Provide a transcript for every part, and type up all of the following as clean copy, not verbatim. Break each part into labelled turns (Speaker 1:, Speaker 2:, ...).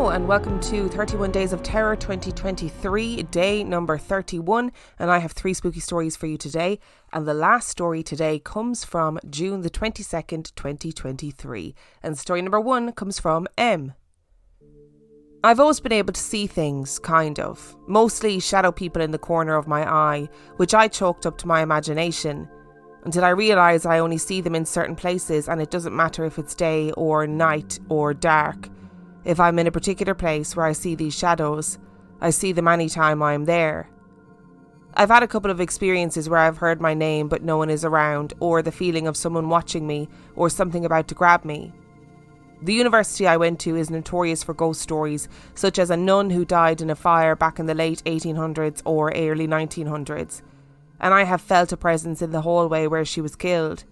Speaker 1: Hello and welcome to 31 Days of Terror 2023, day number 31, and I have 3 spooky stories for you today, and the last story today comes from June the 22nd, 2023, and story number 1 comes from M. I've always been able to see things, kind of, mostly shadow people in the corner of my eye, which I chalked up to my imagination, until I realise I only see them in certain places and it doesn't matter if it's day or night or dark. If I'm in a particular place where I see these shadows, I see them anytime I'm there. I've had a couple of experiences where I've heard my name but no one is around, or the feeling of someone watching me, or something about to grab me. The university I went to is notorious for ghost stories, such as a nun who died in a fire back in the late 1800s or early 1900s, and I have felt a presence in the hallway where she was killed,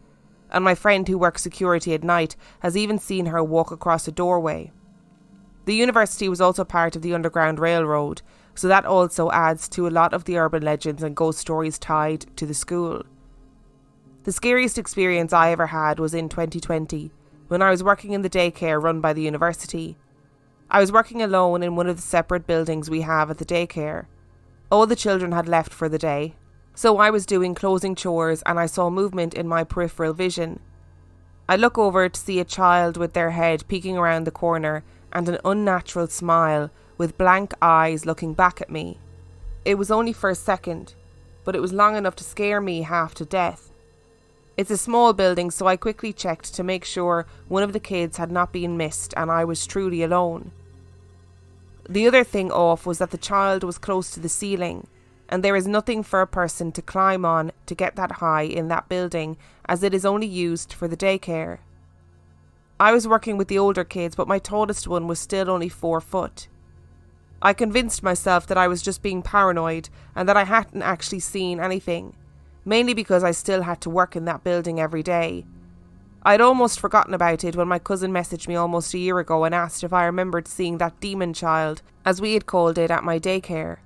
Speaker 1: and my friend who works security at night has even seen her walk across a doorway. The university was also part of the Underground Railroad, so that also adds to a lot of the urban legends and ghost stories tied to the school. The scariest experience I ever had was in 2020, when I was working in the daycare run by the university. I was working alone in one of the separate buildings we have at the daycare. All the children had left for the day, so I was doing closing chores and I saw movement in my peripheral vision. I look over to see a child with their head peeking around the corner and an unnatural smile with blank eyes looking back at me. It was only for a second, but it was long enough to scare me half to death. It's a small building, so I quickly checked to make sure one of the kids had not been missed and I was truly alone. The other thing off was that the child was close to the ceiling, and there is nothing for a person to climb on to get that high in that building, as it is only used for the daycare. I was working with the older kids, but my tallest one was still only 4 foot. I convinced myself that I was just being paranoid and that I hadn't actually seen anything, mainly because I still had to work in that building every day. I'd almost forgotten about it when my cousin messaged me almost a year ago and asked if I remembered seeing that demon child, as we had called it, at my daycare.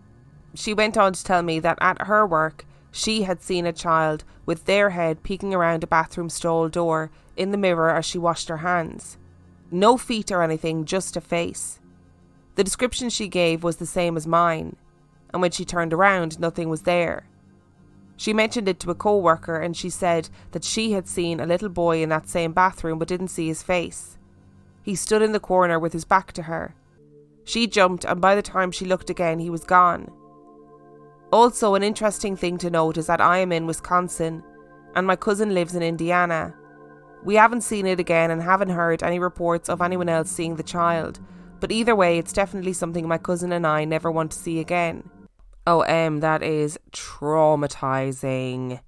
Speaker 1: She went on to tell me that at her work, she had seen a child with their head peeking around a bathroom stall door in the mirror as she washed her hands. No feet or anything, just a face. The description she gave was the same as mine, and when she turned around, nothing was there. She mentioned it to a co-worker and she said that she had seen a little boy in that same bathroom but didn't see his face. He stood in the corner with his back to her. She jumped, and by the time she looked again, he was gone. Also, an interesting thing to note is that I am in Wisconsin and my cousin lives in Indiana. We haven't seen it again and haven't heard any reports of anyone else seeing the child, but either way, it's definitely something my cousin and I never want to see again. Oh, that is traumatizing.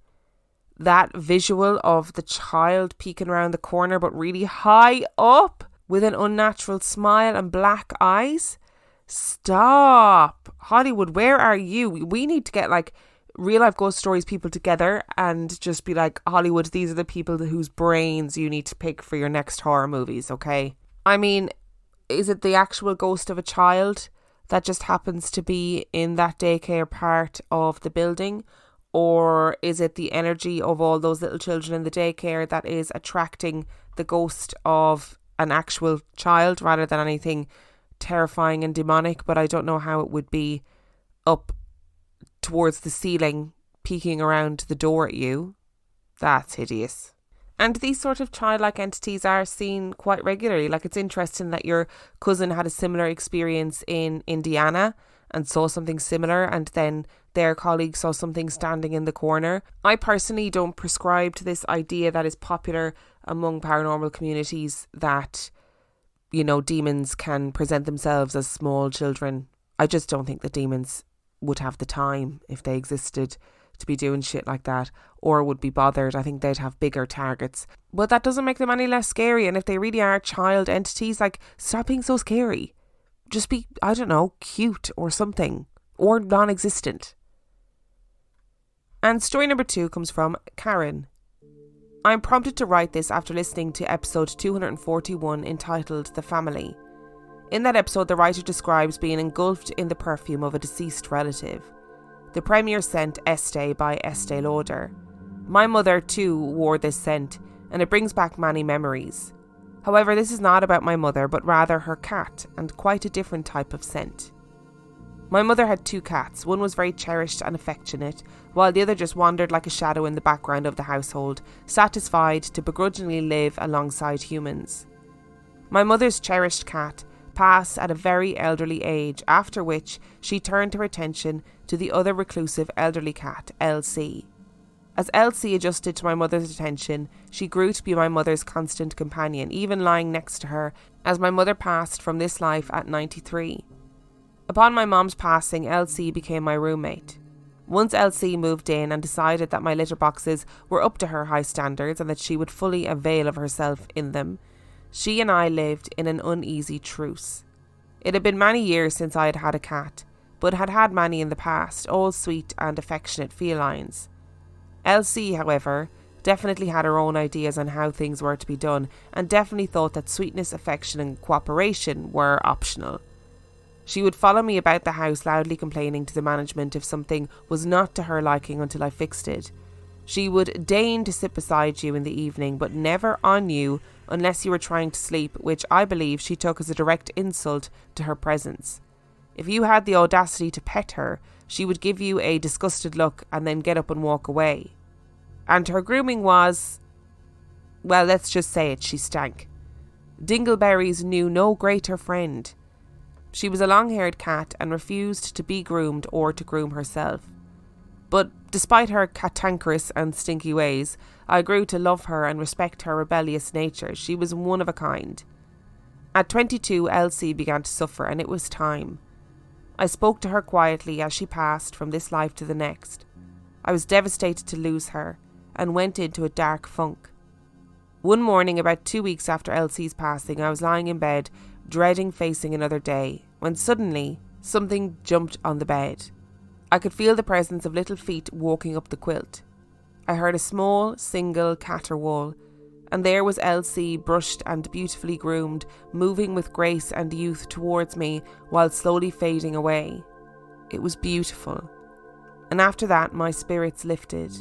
Speaker 1: That visual of the child peeking around the corner but really high up with an unnatural smile and black eyes. Stop. Hollywood, where are you? We need to get real life ghost stories people together and just be like, Hollywood, these are the people whose brains you need to pick for your next horror movies, okay? I mean, is it the actual ghost of a child that just happens to be in that daycare part of the building? Or is it the energy of all those little children in the daycare that is attracting the ghost of an actual child rather than anything terrifying and demonic? But I don't know how it would be up towards the ceiling peeking around the door at you. That's hideous. And these sort of childlike entities are seen quite regularly. It's interesting that your cousin had a similar experience in Indiana and saw something similar, and then their colleague saw something standing in the corner. I personally don't prescribe to this idea that is popular among paranormal communities that, demons can present themselves as small children. I just don't think that demons would have the time, if they existed, to be doing shit like that, or would be bothered. I think they'd have bigger targets. But that doesn't make them any less scary, and if they really are child entities, stop being so scary. Just be, I don't know, cute or something, or non-existent. And story number 2 comes from Karen. I'm prompted to write this after listening to episode 241 entitled The Family. In that episode, the writer describes being engulfed in the perfume of a deceased relative. The premier scent Estee by Estee Lauder. My mother too wore this scent, and it brings back many memories. However, this is not about my mother, but rather her cat, and quite a different type of scent. My mother had 2 cats. One was very cherished and affectionate, while the other just wandered like a shadow in the background of the household, satisfied to begrudgingly live alongside humans. My mother's cherished cat passed at a very elderly age, after which she turned her attention to the other reclusive elderly cat, Elsie. As Elsie adjusted to my mother's attention, she grew to be my mother's constant companion, even lying next to her as my mother passed from this life at 93. Upon my mom's passing, Elsie became my roommate. Once Elsie moved in and decided that my litter boxes were up to her high standards and that she would fully avail of herself in them, she and I lived in an uneasy truce. It had been many years since I had had a cat, but had had many in the past, all sweet and affectionate felines. Elsie, however, definitely had her own ideas on how things were to be done, and definitely thought that sweetness, affection and cooperation were optional. She would follow me about the house, loudly complaining to the management if something was not to her liking until I fixed it. She would deign to sit beside you in the evening, but never on you unless you were trying to sleep, which I believe she took as a direct insult to her presence. If you had the audacity to pet her, she would give you a disgusted look and then get up and walk away. And her grooming was, well, let's just say it, she stank. Dingleberries knew no greater friend. She was a long-haired cat and refused to be groomed or to groom herself. But despite her cantankerous and stinky ways, I grew to love her and respect her rebellious nature. She was one of a kind. At 22, Elsie began to suffer, and it was time. I spoke to her quietly as she passed from this life to the next. I was devastated to lose her, and went into a dark funk. One morning, about 2 weeks after Elsie's passing, I was lying in bed, dreading facing another day, when suddenly something jumped on the bed. I could feel the presence of little feet walking up the quilt. I heard a small, single caterwaul, and there was Elsie, brushed and beautifully groomed, moving with grace and youth towards me while slowly fading away. It was beautiful, and after that my spirits lifted.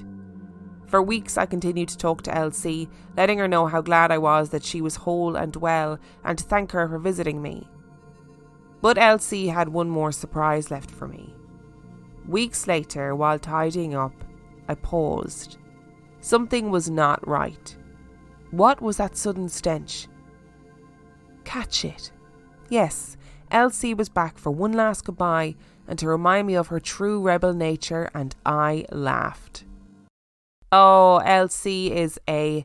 Speaker 1: For weeks I continued to talk to Elsie, letting her know how glad I was that she was whole and well, and to thank her for visiting me. But Elsie had one more surprise left for me. Weeks later, while tidying up, I paused. Something was not right. What was that sudden stench? Cat shit. Yes, Elsie was back for one last goodbye and to remind me of her true rebel nature, and I laughed. Oh, Elsie is a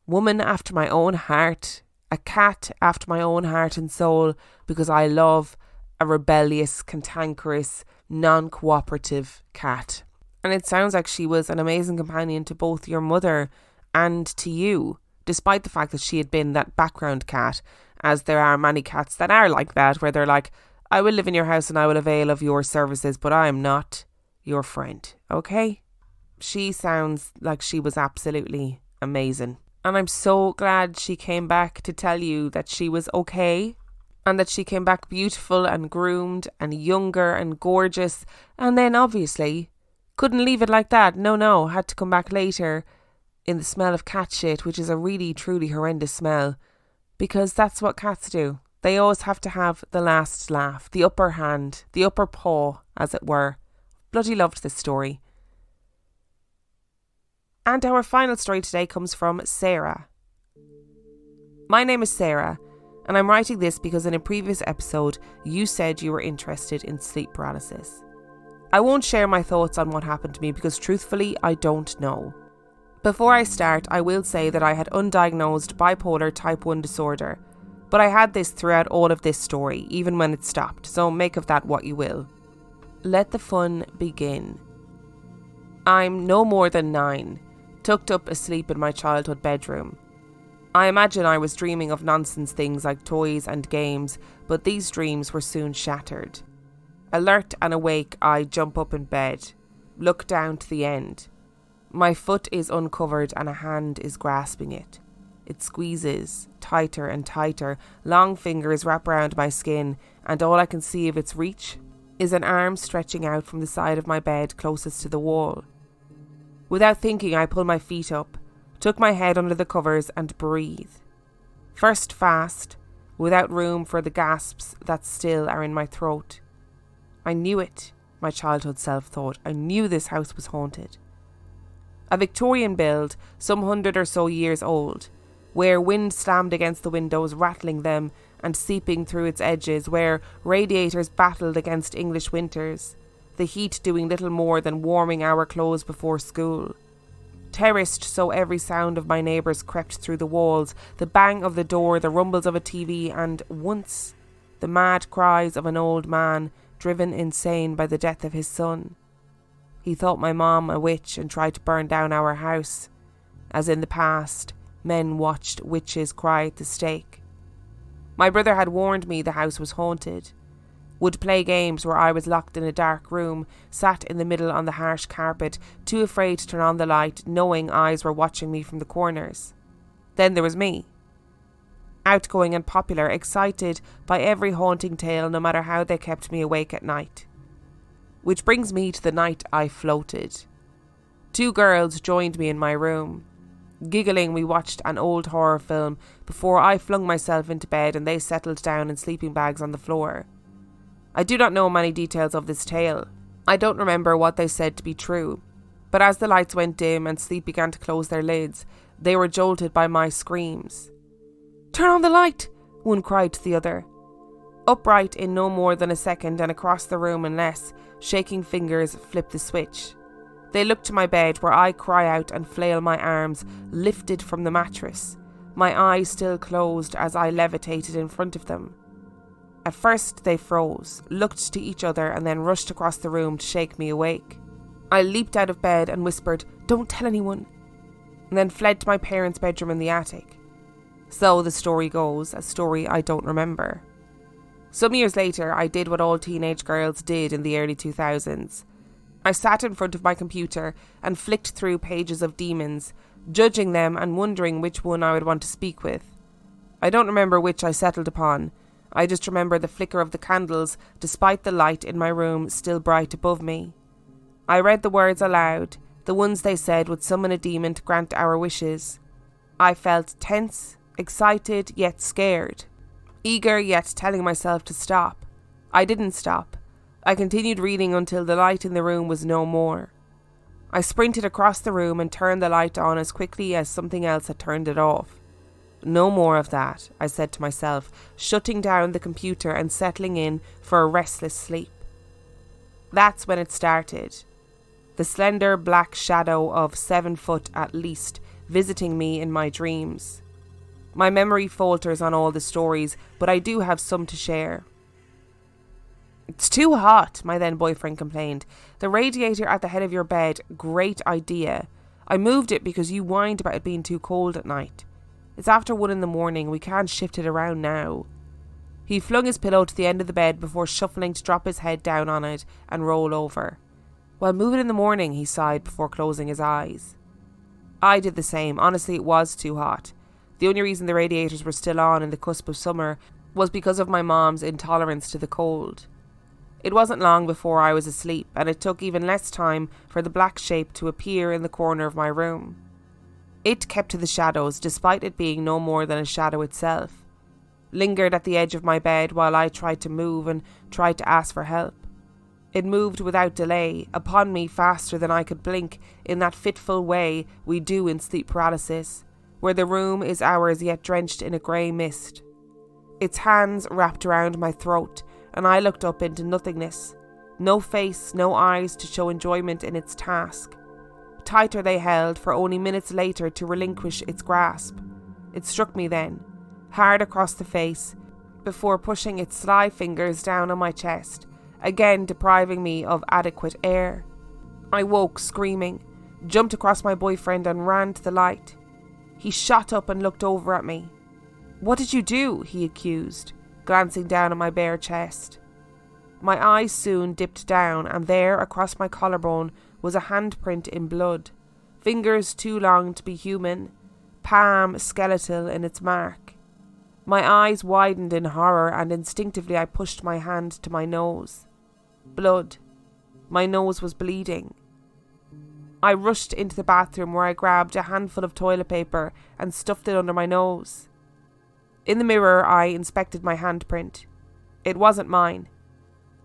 Speaker 1: woman after my own heart, a cat after my own heart and soul, because I love a rebellious, cantankerous, non-cooperative cat. And it sounds like she was an amazing companion to both your mother and to you, despite the fact that she had been that background cat, as there are many cats that are like that, where they're like, I will live in your house and I will avail of your services, but I am not your friend, okay? She sounds like she was absolutely amazing. And I'm so glad she came back to tell you that she was okay, and that she came back beautiful and groomed and younger and gorgeous, and then obviously couldn't leave it like that. No, had to come back later in the smell of cat shit, which is a really truly horrendous smell, because that's what cats do. They always have to have the last laugh, the upper hand, the upper paw, as it were. Bloody loved this story. And our final story today comes from Sarah. My name is Sarah, and I'm writing this because in a previous episode you said you were interested in sleep paralysis. I won't share my thoughts on what happened to me because truthfully I don't know. Before I start, I will say that I had undiagnosed bipolar type 1 disorder, but I had this throughout all of this story, even when it stopped, so make of that what you will. Let the fun begin. I'm no more than 9, tucked up asleep in my childhood bedroom. I imagine I was dreaming of nonsense things like toys and games, but these dreams were soon shattered. Alert and awake, I jump up in bed, look down to the end. My foot is uncovered and a hand is grasping it. It squeezes, tighter and tighter, long fingers wrap around my skin, and all I can see of its reach is an arm stretching out from the side of my bed closest to the wall. Without thinking, I pull my feet up, tuck my head under the covers and breathe. First fast, without room for the gasps that still are in my throat. I knew it, my childhood self thought. I knew this house was haunted. A Victorian build, some 100 or so years old, where wind slammed against the windows, rattling them and seeping through its edges, where radiators battled against English winters, the heat doing little more than warming our clothes before school. Terraced so every sound of my neighbours crept through the walls, the bang of the door, the rumbles of a TV, and once the mad cries of an old man driven insane by the death of his son. He thought my mom a witch and tried to burn down our house. As in the past, men watched witches cry at the stake. My brother had warned me the house was haunted. Would play games where I was locked in a dark room, sat in the middle on the harsh carpet, too afraid to turn on the light, knowing eyes were watching me from the corners. Then there was me. Outgoing and popular, excited by every haunting tale, no matter how they kept me awake at night. Which brings me to the night I floated. 2 girls joined me in my room. Giggling, we watched an old horror film before I flung myself into bed and they settled down in sleeping bags on the floor. I do not know many details of this tale. I don't remember what they said to be true, but as the lights went dim and sleep began to close their lids, they were jolted by my screams. "Turn on the light!" one cried to the other. Upright in no more than a second and across the room in less, shaking fingers flipped the switch. They looked to my bed where I cry out and flail my arms, lifted from the mattress, my eyes still closed as I levitated in front of them. At first they froze, looked to each other and then rushed across the room to shake me awake. I leaped out of bed and whispered, "Don't tell anyone," and then fled to my parents' bedroom in the attic. So the story goes, a story I don't remember. Some years later, I did what all teenage girls did in the early 2000s. I sat in front of my computer and flicked through pages of demons, judging them and wondering which one I would want to speak with. I don't remember which I settled upon. I just remember the flicker of the candles, despite the light in my room still bright above me. I read the words aloud, the ones they said would summon a demon to grant our wishes. I felt tense, excited yet scared, eager yet telling myself to stop. I didn't stop. I continued reading until the light in the room was no more. I sprinted across the room and turned the light on as quickly as something else had turned it off. No more of that, I said to myself, shutting down the computer and settling in for a restless sleep. That's when it started. The slender black shadow of 7 foot at least, visiting me in my dreams. My memory falters on all the stories, but I do have some to share. "It's too hot," my then boyfriend complained. "The radiator at the head of your bed, great idea. I moved it because you whined about it being too cold at night. It's after 1 a.m, we can't shift it around now." He flung his pillow to the end of the bed before shuffling to drop his head down on it and roll over. "Well, move it in the morning," he sighed before closing his eyes. I did the same. Honestly, it was too hot. The only reason the radiators were still on in the cusp of summer was because of my mom's intolerance to the cold. It wasn't long before I was asleep, and it took even less time for the black shape to appear in the corner of my room. It kept to the shadows, despite it being no more than a shadow itself. Lingered at the edge of my bed while I tried to move and tried to ask for help. It moved without delay, upon me faster than I could blink, in that fitful way we do in sleep paralysis, where the room is ours yet drenched in a grey mist. Its hands wrapped around my throat, and I looked up into nothingness. No face, no eyes to show enjoyment in its task. Tighter they held, for only minutes later to relinquish its grasp. It struck me then, hard across the face, before pushing its sly fingers down on my chest, again depriving me of adequate air. I woke screaming, jumped across my boyfriend and ran to the light. He shot up and looked over at me. "What did you do?" he accused, glancing down at my bare chest. My eyes soon dipped down, and there, across my collarbone, was a handprint in blood, fingers too long to be human, palm skeletal in its mark. My eyes widened in horror, and instinctively I pushed my hand to my nose. Blood. My nose was bleeding. I rushed into the bathroom, where I grabbed a handful of toilet paper and stuffed it under my nose. In the mirror, I inspected my handprint. It wasn't mine.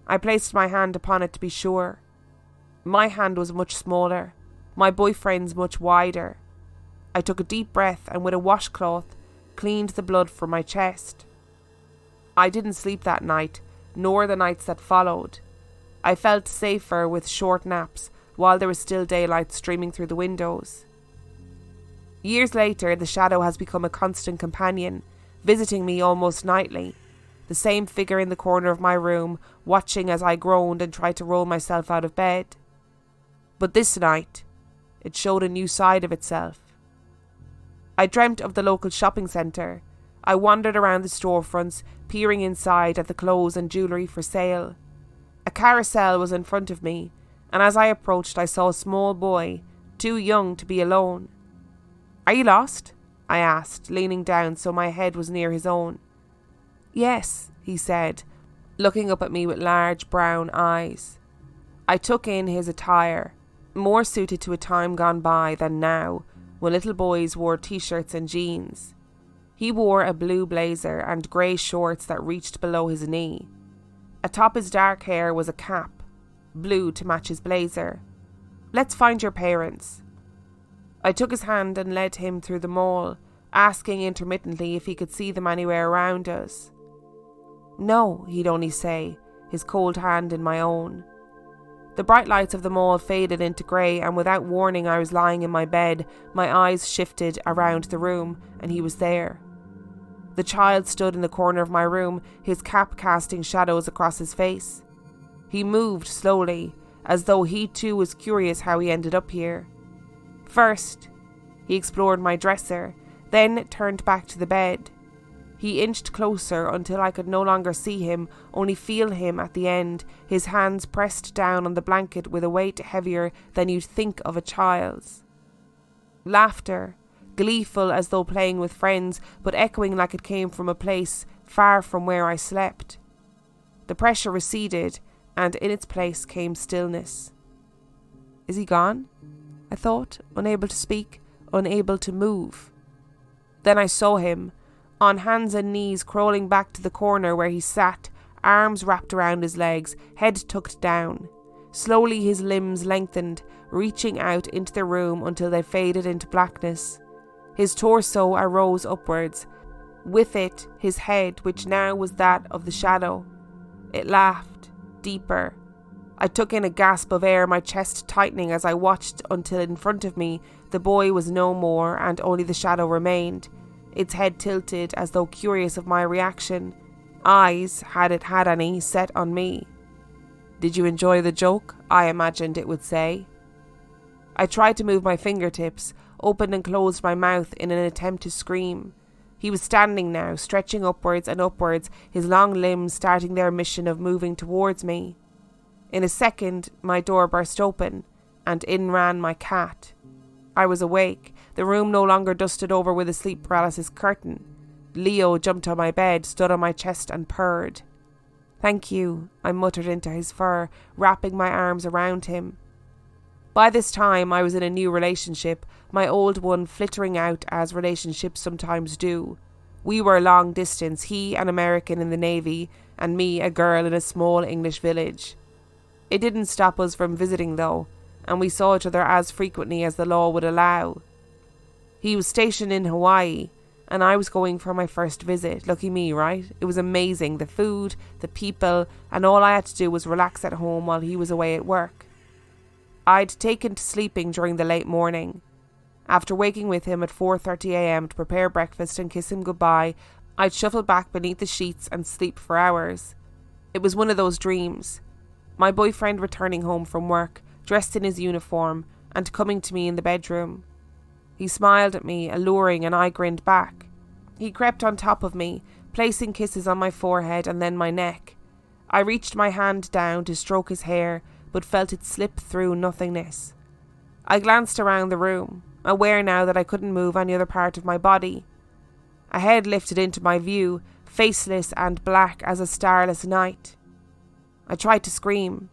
Speaker 1: I placed my hand upon it to be sure. My hand was much smaller, my boyfriend's much wider. I took a deep breath and with a washcloth cleaned the blood from my chest. I didn't sleep that night, nor the nights that followed. I felt safer with short naps while there was still daylight streaming through the windows. Years later, the shadow has become a constant companion, visiting me almost nightly. The same figure in the corner of my room, watching as I groaned and tried to roll myself out of bed. But this night, it showed a new side of itself. I dreamt of the local shopping centre. I wandered around the storefronts, peering inside at the clothes and jewellery for sale. A carousel was in front of me, and as I approached I saw a small boy, too young to be alone. "Are you lost?" I asked, leaning down so my head was near his own. "Yes," he said, looking up at me with large brown eyes. I took in his attire, more suited to a time gone by than now, when little boys wore t-shirts and jeans. He wore a blue blazer and grey shorts that reached below his knee. Atop his dark hair was a cap, blue to match his blazer. "Let's find your parents." I took his hand and led him through the mall, asking intermittently if he could see them anywhere around us. "No," he'd only say, his cold hand in my own. The bright lights of the mall faded into grey, and without warning I was lying in my bed, my eyes shifted around the room, and he was there. The child stood in the corner of my room, his cap casting shadows across his face. He moved slowly, as though he too was curious how he ended up here. First, he explored my dresser, then turned back to the bed. He inched closer until I could no longer see him, only feel him at the end, his hands pressed down on the blanket with a weight heavier than you'd think of a child's. Laughter, gleeful as though playing with friends, but echoing like it came from a place far from where I slept. The pressure receded, and in its place came stillness. "Is he gone?" I thought, unable to speak, unable to move. Then I saw him, on hands and knees, crawling back to the corner where he sat, arms wrapped around his legs, head tucked down. Slowly his limbs lengthened, reaching out into the room until they faded into blackness. His torso arose upwards, with it his head, which now was that of the shadow. It laughed, deeper. I took in a gasp of air, my chest tightening as I watched until in front of me the boy was no more and only the shadow remained, its head tilted as though curious of my reaction, eyes, had it had any, set on me. "Did you enjoy the joke?" I imagined it would say. I tried to move my fingertips, opened and closed my mouth in an attempt to scream. He was standing now, stretching upwards and upwards, his long limbs starting their mission of moving towards me. In a second, my door burst open, and in ran my cat. I was awake, the room no longer dusted over with a sleep paralysis curtain. Leo jumped on my bed, stood on my chest and purred. "Thank you," I muttered into his fur, wrapping my arms around him. By this time I was in a new relationship, my old one flittering out as relationships sometimes do. We were long distance, he an American in the Navy, and me a girl in a small English village. It didn't stop us from visiting though, and we saw each other as frequently as the law would allow. He was stationed in Hawaii, and I was going for my first visit. Lucky me, right? It was amazing, the food, the people, and all I had to do was relax at home while he was away at work. I'd taken to sleeping during the late morning. After waking with him at 4:30 a.m. to prepare breakfast and kiss him goodbye, I'd shuffle back beneath the sheets and sleep for hours. It was one of those dreams. My boyfriend returning home from work, dressed in his uniform, and coming to me in the bedroom. He smiled at me, alluring, and I grinned back. He crept on top of me, placing kisses on my forehead and then my neck. I reached my hand down to stroke his hair, but felt it slip through nothingness. I glanced around the room, aware now that I couldn't move any other part of my body. A head lifted into my view, faceless and black as a starless night. I tried to scream,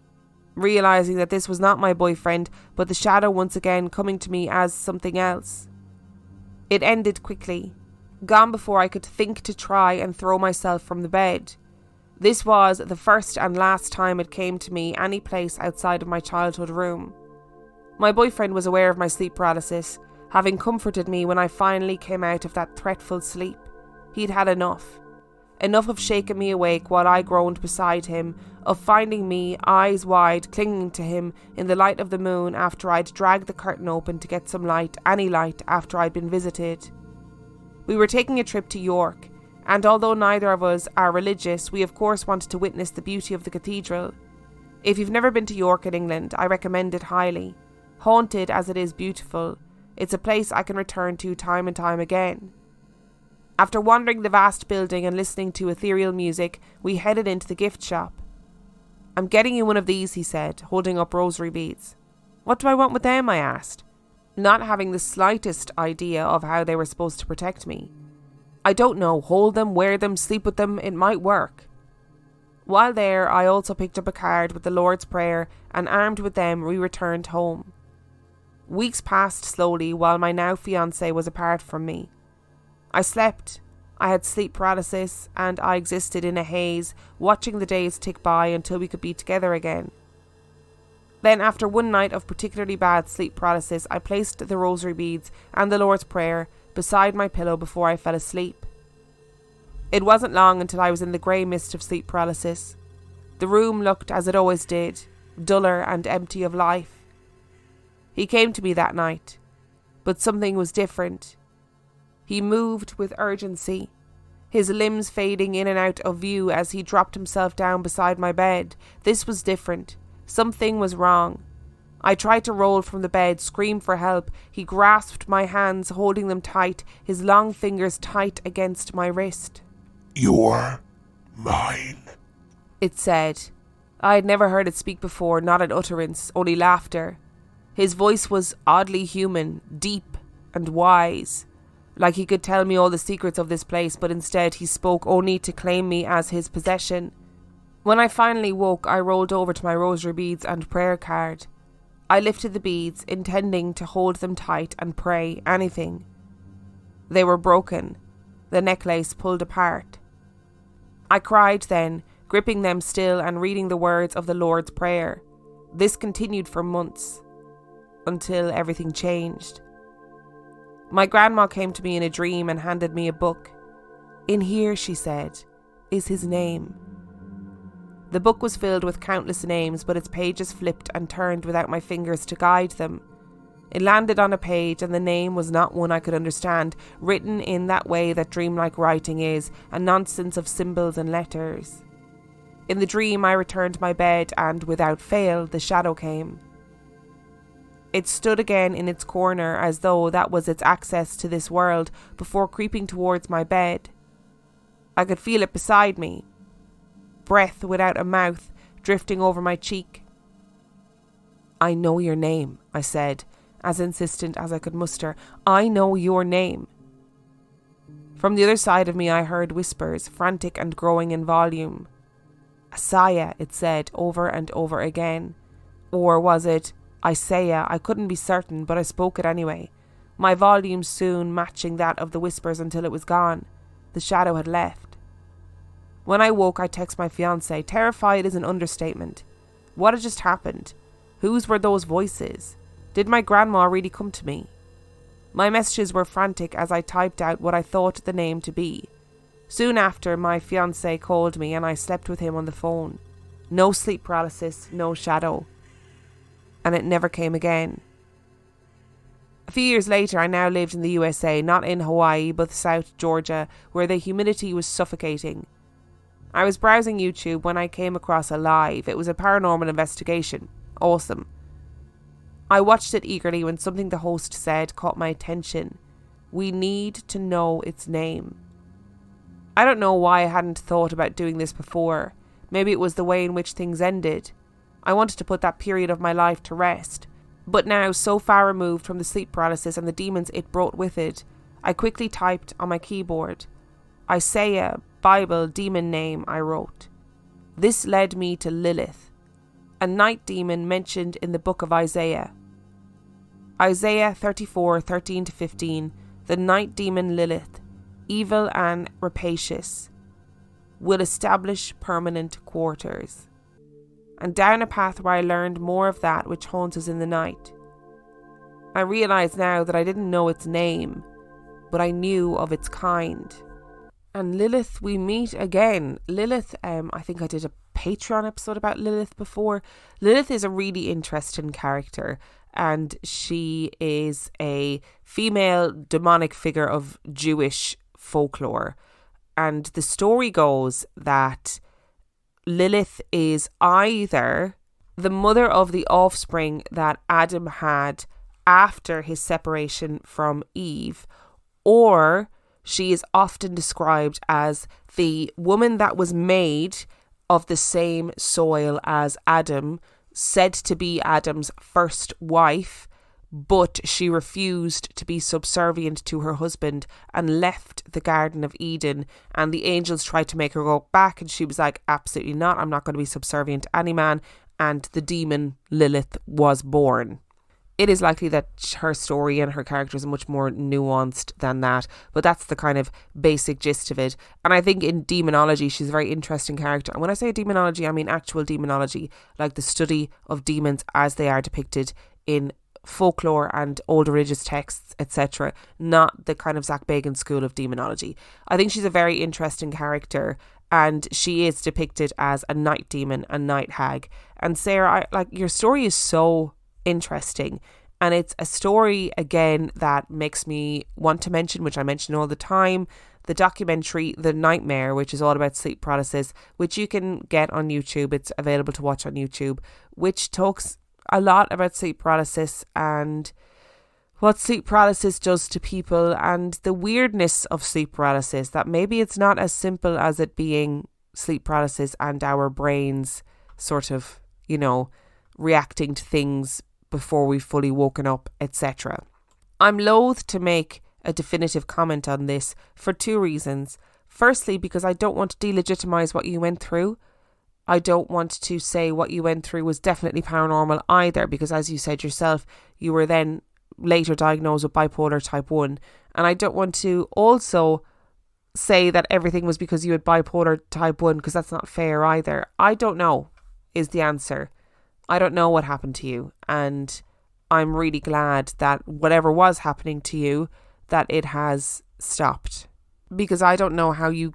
Speaker 1: realising that this was not my boyfriend, but the shadow once again coming to me as something else. It ended quickly. gone before I could think to try and throw myself from the bed. This was the first and last time it came to me any place outside of my childhood room. My boyfriend was aware of my sleep paralysis, having comforted me when I finally came out of that threatful sleep. He'd had enough. Enough of shaking me awake while I groaned beside him, of finding me, eyes wide, clinging to him in the light of the moon after I'd dragged the curtain open to get some light, any light, after I'd been visited. We were taking a trip to York, and although neither of us are religious, we of course wanted to witness the beauty of the cathedral. If you've never been to York in England, I recommend it highly. Haunted as it is beautiful, it's a place I can return to time and time again. After wandering the vast building and listening to ethereal music, we headed into the gift shop. "I'm getting you one of these," he said, holding up rosary beads. "What do I want with them?" I asked, not having the slightest idea of how they were supposed to protect me. "I don't know. Hold them, wear them, sleep with them. It might work." While there, I also picked up a card with the Lord's Prayer, and armed with them, we returned home. Weeks passed slowly while my now fiancé was apart from me. I slept, I had sleep paralysis, and I existed in a haze, watching the days tick by until we could be together again. Then, after one night of particularly bad sleep paralysis, I placed the rosary beads and the Lord's Prayer beside my pillow before I fell asleep. It wasn't long until I was in the grey mist of sleep paralysis. The room looked as it always did, duller and empty of life. He came to me that night, but something was different. He moved with urgency, his limbs fading in and out of view as he dropped himself down beside my bed. This was different. Something was wrong. I tried to roll from the bed, scream for help. He grasped my hands, holding them tight, his long fingers tight against my wrist.
Speaker 2: "You're mine,"
Speaker 1: it said. I had never heard it speak before, not an utterance, only laughter. His voice was oddly human, deep and wise, like he could tell me all the secrets of this place, but instead he spoke only to claim me as his possession. When I finally woke, I rolled over to my rosary beads and prayer card. I lifted the beads, intending to hold them tight and pray anything. They were broken, the necklace pulled apart. I cried then, gripping them still and reading the words of the Lord's Prayer. This continued for months, until everything changed. My grandma came to me in a dream and handed me a book. "In here," she said, "is his name." The book was filled with countless names, but its pages flipped and turned without my fingers to guide them. It landed on a page, and the name was not one I could understand, written in that way that dreamlike writing is, a nonsense of symbols and letters. In the dream, I returned to my bed, and without fail, the shadow came. It stood again in its corner as though that was its access to this world before creeping towards my bed. I could feel it beside me. Breath without a mouth drifting over my cheek. "I know your name," I said, as insistent as I could muster. "I know your name." From the other side of me I heard whispers, frantic and growing in volume. "Isaiah," it said over and over again. Or was it Isaiah? I couldn't be certain, but I spoke it anyway, my volume soon matching that of the whispers until it was gone. The shadow had left. When I woke, I texted my fiancé. Terrified is an understatement. What had just happened? Whose were those voices? Did my grandma really come to me? My messages were frantic as I typed out what I thought the name to be. Soon after, my fiancé called me and I slept with him on the phone. No sleep paralysis, no shadow. And it never came again. A few years later, I now lived in the USA, not in Hawaii, but South Georgia, where the humidity was suffocating. I was browsing YouTube when I came across a live. It was a paranormal investigation. Awesome. I watched it eagerly when something the host said caught my attention. "We need to know its name." I don't know why I hadn't thought about doing this before. Maybe it was the way in which things ended. I wanted to put that period of my life to rest. But now, so far removed from the sleep paralysis and the demons it brought with it, I quickly typed on my keyboard, "Isaiah, Bible, demon name," I wrote. This led me to Lilith, a night demon mentioned in the book of Isaiah. Isaiah 34:13-15, the night demon Lilith. evil and rapacious, will establish permanent quarters. And down a path where I learned more of that which haunts us in the night. I realise now that I didn't know its name, but I knew of its kind. And Lilith, we meet again. Lilith, I think I did a Patreon episode about Lilith before. Lilith is a really interesting character, and she is a female demonic figure of Jewish folklore. And the story goes that Lilith is either the mother of the offspring that Adam had after his separation from Eve, or she is often described as the woman that was made of the same soil as Adam, said to be Adam's first wife, but she refused to be subservient to her husband and left the Garden of Eden, and the angels tried to make her go back, and she was like, absolutely not, I'm not going to be subservient to any man, and the demon Lilith was born. It is likely that her story and her character is much more nuanced than that, but that's the kind of basic gist of it. And I think in demonology, she's a very interesting character. And when I say demonology, I mean actual demonology, like the study of demons as they are depicted in folklore and old religious texts, etc., not the kind of Zach Bagans school of demonology. I think she's a very interesting character, and she is depicted as a night demon, a night hag. And Sarah, your story is so interesting, and it's a story again that makes me want to mention, which I mention all the time, the documentary The Nightmare, which is all about sleep paralysis, which you can get on YouTube. It's available to watch on YouTube, which talks a lot about sleep paralysis and what sleep paralysis does to people and the weirdness of sleep paralysis, that maybe it's not as simple as it being sleep paralysis and our brains sort of, reacting to things before we've fully woken up, etc. I'm loath to make a definitive comment on this for two reasons. Firstly, because I don't want to delegitimize what you went through. I don't want to say what you went through was definitely paranormal either, because as you said yourself, you were then later diagnosed with bipolar type 1. And I don't want to also say that everything was because you had bipolar type 1, because that's not fair either. I don't know is the answer. I don't know what happened to you, and I'm really glad that whatever was happening to you, that it has stopped, because I don't know how you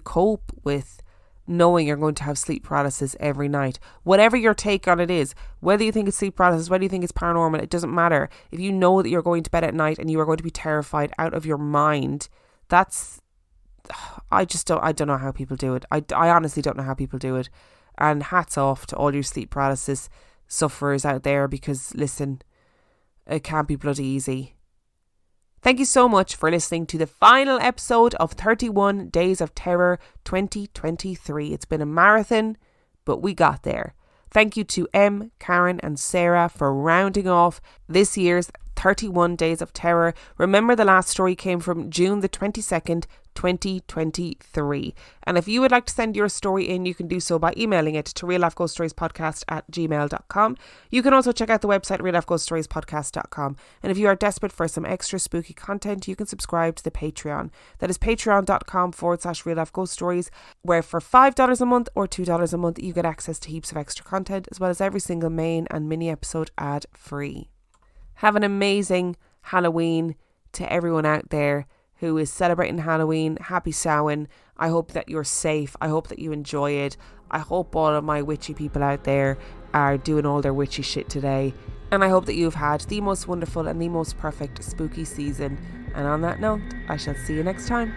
Speaker 1: cope with knowing you're going to have sleep paralysis every night. Whatever your take on it is, whether you think it's sleep paralysis, whether you think it's paranormal, it doesn't matter. If you know that you're going to bed at night and you are going to be terrified out of your mind, I don't know how people do it. I honestly don't know how people do it. And hats off to all your sleep paralysis sufferers out there, because listen, it can't be bloody easy. Thank you so much for listening to the final episode of 31 Days of Terror 2023. It's been a marathon, but we got there. Thank you to Em, Karen and Sarah for rounding off this year's 31 Days of Terror. Remember, the last story came from June the 22nd, 2023. And if you would like to send your story in, you can do so by emailing it to reallifeghoststoriespodcast@gmail.com. You can also check out the website reallifeghoststoriespodcast.com. And if you are desperate for some extra spooky content, you can subscribe to the Patreon. That is patreon.com/reallifeghoststories, where for $5 a month or $2 a month, you get access to heaps of extra content, as well as every single main and mini episode ad free. Have an amazing Halloween to everyone out there who is celebrating Halloween. Happy Samhain. I hope that you're safe. I hope that you enjoy it. I hope all of my witchy people out there are doing all their witchy shit today. And I hope that you've had the most wonderful and the most perfect spooky season. And on that note, I shall see you next time.